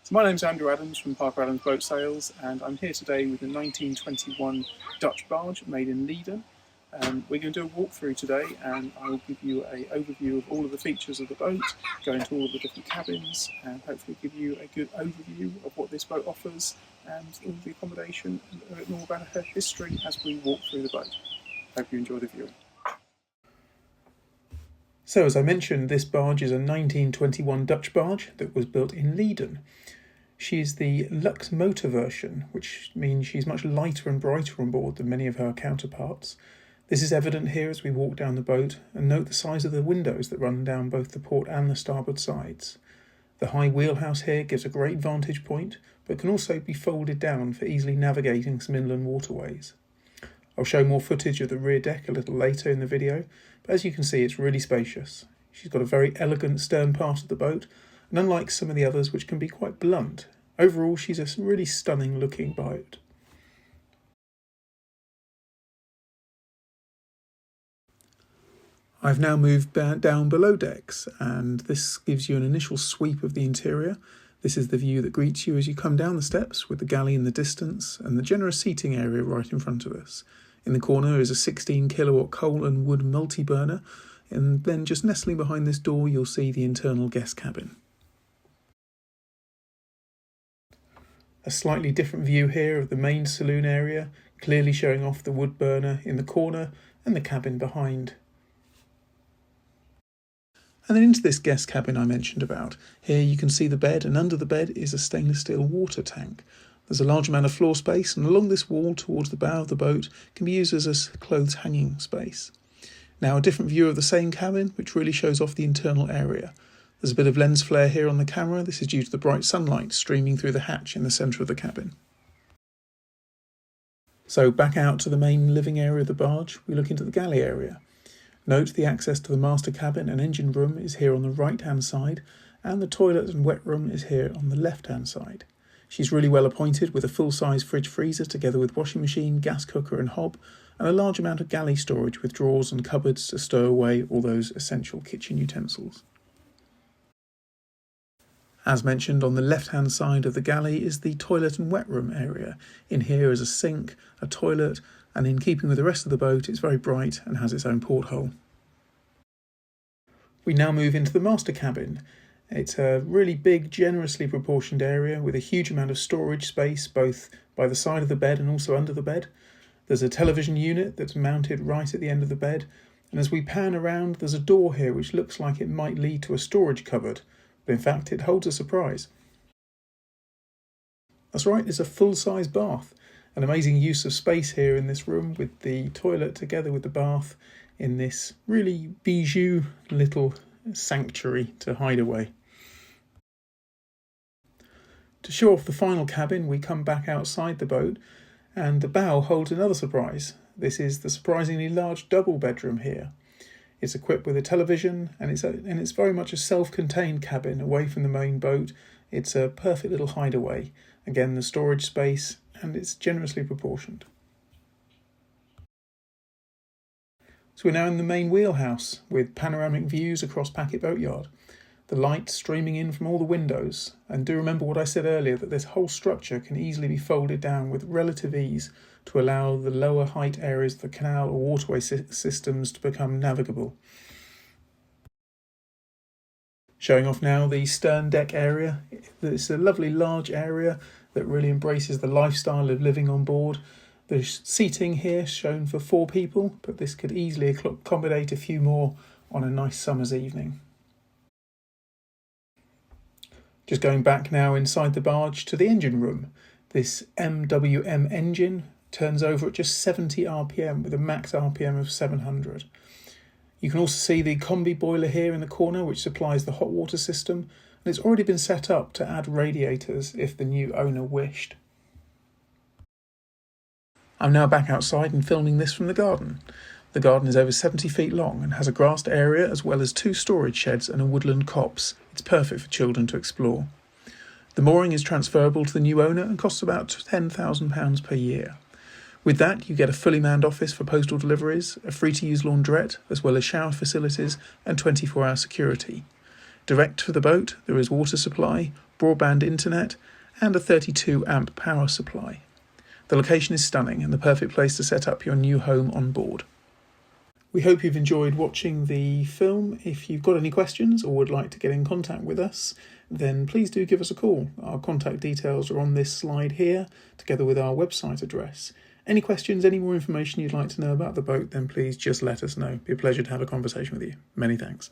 So my name's Andrew Adams from Parker Adams Boat Sales, and I'm here today with a 1921 Dutch barge made in Leiden. We're going to do a walkthrough today, and I'll give you an overview of all of the features of the boat, go into all of the different cabins, and hopefully give you a good overview of what this boat offers and all of the accommodation, and a bit more about her history as we walk through the boat. Hope you enjoy the viewing. So, as I mentioned, this barge is a 1921 Dutch barge that was built in Leiden. She's the Lux motor version, which means she's much lighter and brighter on board than many of her counterparts. This is evident here as we walk down the boat, and note the size of the windows that run down both the port and the starboard sides. The high wheelhouse here gives a great vantage point, but can also be folded down for easily navigating some inland waterways. I'll show more footage of the rear deck a little later in the video, but as you can see, it's really spacious. She's got a very elegant stern part of the boat, and unlike some of the others which can be quite blunt, overall she's a really stunning looking boat. I've now moved down below decks, and this gives you an initial sweep of the interior. This is the view that greets you as you come down the steps, with the galley in the distance and the generous seating area right in front of us. In the corner is a 16 kilowatt coal and wood multi-burner, and then just nestling behind this door you'll see the internal guest cabin. A slightly different view here of the main saloon area, clearly showing off the wood burner in the corner and the cabin behind. And then into this guest cabin I mentioned about. Here you can see the bed, and under the bed is a stainless steel water tank. There's a large amount of floor space, and along this wall towards the bow of the boat can be used as a clothes hanging space. Now a different view of the same cabin, which really shows off the internal area. There's a bit of lens flare here on the camera. This is due to the bright sunlight streaming through the hatch in the centre of the cabin. So back out to the main living area of the barge, we look into the galley area. Note the access to the master cabin and engine room is here on the right hand side, and the toilet and wet room is here on the left hand side. She's really well appointed with a full-size fridge freezer together with washing machine, gas cooker and hob, and a large amount of galley storage with drawers and cupboards to stow away all those essential kitchen utensils. As mentioned, on the left-hand side of the galley is the toilet and wet room area. In here is a sink, a toilet, and in keeping with the rest of the boat, it's very bright and has its own porthole. We now move into the master cabin. It's a really big, generously proportioned area with a huge amount of storage space, both by the side of the bed and also under the bed. There's a television unit that's mounted right at the end of the bed, and as we pan around, there's a door here which looks like it might lead to a storage cupboard. But in fact, it holds a surprise. That's right, it's a full-size bath. An amazing use of space here in this room with the toilet together with the bath in this really bijou little sanctuary to hide away. To show off the final cabin, we come back outside the boat, and the bow holds another surprise. This is the surprisingly large double bedroom here. It's equipped with a television, and it's very much a self-contained cabin away from the main boat. It's a perfect little hideaway. Again, the storage space, and it's generously proportioned. So we're now in the main wheelhouse with panoramic views across Packet Boat Yard. The light streaming in from all the windows, and do remember what I said earlier, that this whole structure can easily be folded down with relative ease to allow the lower height areas of the canal or waterway systems to become navigable. Showing off now the stern deck area. It's a lovely large area that really embraces the lifestyle of living on board. There's seating here shown for 4 people, but this could easily accommodate a few more on a nice summer's evening. Just going back now inside the barge to the engine room. This MWM engine turns over at just 70 RPM with a max RPM of 700. You can also see the combi boiler here in the corner, which supplies the hot water system, and it's already been set up to add radiators if the new owner wished. I'm now back outside and filming this from the garden. The garden is over 70 feet long and has a grassed area as well as 2 storage sheds and a woodland copse. It's perfect for children to explore. The mooring is transferable to the new owner and costs about £10,000 per year. With that, you get a fully manned office for postal deliveries, a free-to-use laundrette, as well as shower facilities and 24-hour security. Direct for the boat, there is water supply, broadband internet, and a 32 amp power supply. The location is stunning and the perfect place to set up your new home on board. We hope you've enjoyed watching the film. If you've got any questions or would like to get in contact with us, then please do give us a call. Our contact details are on this slide here, together with our website address. Any questions, any more information you'd like to know about the boat, then please just let us know. It'd be a pleasure to have a conversation with you. Many thanks.